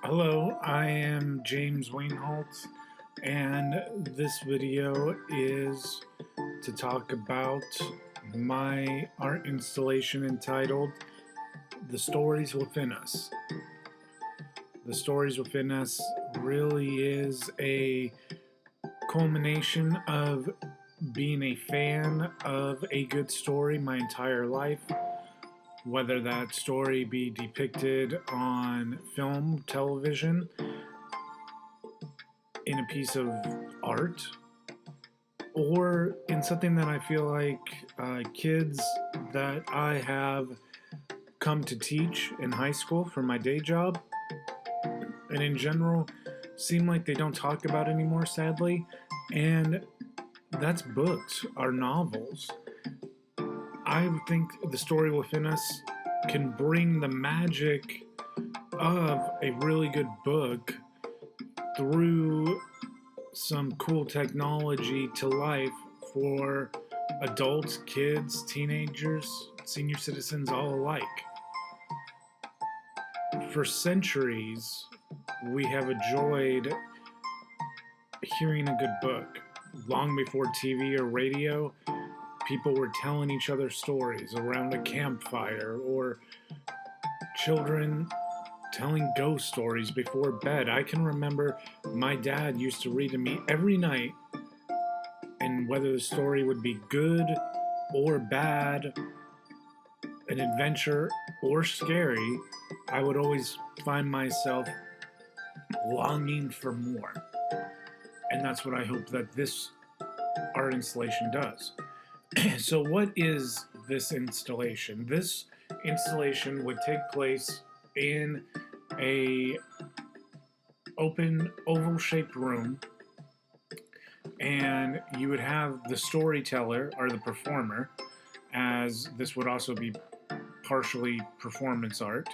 Hello, I am James Wainholtz, and this video is to talk about my art installation entitled The Stories Within Us. The Stories Within Us really is a culmination of being a fan of a good story my entire life, whether that story be depicted on film, television, in a piece of art, or in something that I feel like kids that I have come to teach in high school for my day job, and in general, seem like they don't talk about anymore, sadly, and that's books, our novels. I think the story within us can bring the magic of a really good book through some cool technology to life for adults, kids, teenagers, senior citizens, all alike. For centuries, we have enjoyed hearing a good book. Long before TV or radio, people were telling each other stories around a campfire, or children telling ghost stories before bed. I can remember my dad used to read to me every night, and whether the story would be good or bad, an adventure or scary, I would always find myself longing for more. And that's what I hope that this art installation does. So what is this installation? This installation would take place in a open oval-shaped room, and you would have the storyteller or the performer, as this would also be partially performance art.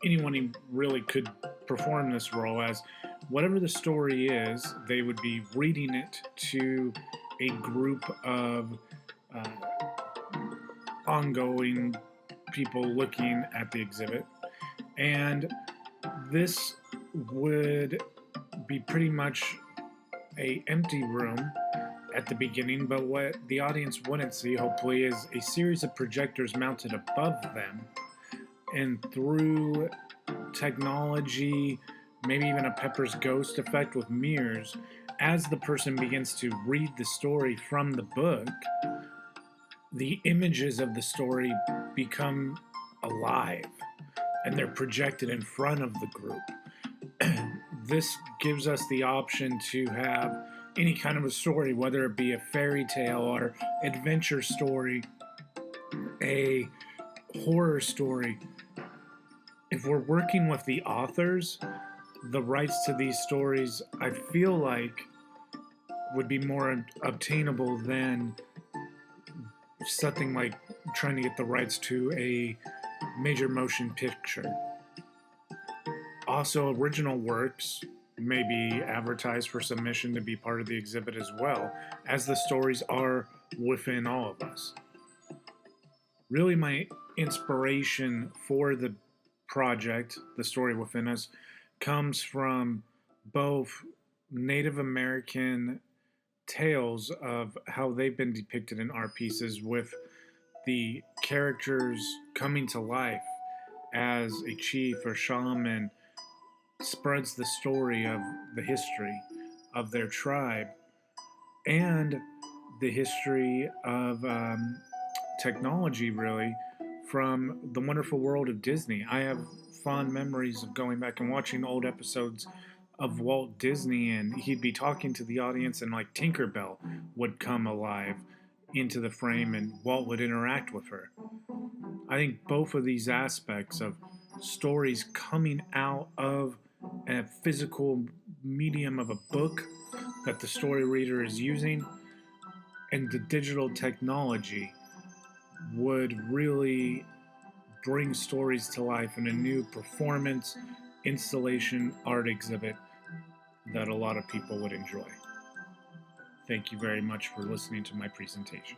Anyone who really could perform this role, as whatever the story is, they would be reading it to a group of ongoing people looking at the exhibit. And this would be pretty much a empty room at the beginning, but what the audience wouldn't see, hopefully, is a series of projectors mounted above them, and through technology, maybe even a Pepper's Ghost effect with mirrors, as the person begins to read the story from the book, the images of the story become alive, and they're projected in front of the group. This gives us the option to have any kind of a story, whether it be a fairy tale or adventure story, a horror story. If we're working with the authors, the rights to these stories, I feel like, would be more obtainable than something like trying to get the rights to a major motion picture. Also, original works may be advertised for submission to be part of the exhibit as well, as the stories are within all of us. Really, my inspiration for the project, The Story Within Us, comes from both Native American tales of how they've been depicted in art pieces, with the characters coming to life as a chief or shaman spreads the story of the history of their tribe and the history of technology, really, from the wonderful world of Disney. I have fond memories of going back and watching old episodes of Walt Disney, and he'd be talking to the audience, and like Tinkerbell would come alive into the frame and Walt would interact with her. I think both of these aspects of stories coming out of a physical medium of a book that the story reader is using, and the digital technology, would really bring stories to life in a new performance, installation, art exhibit that a lot of people would enjoy. Thank you very much for listening to my presentation.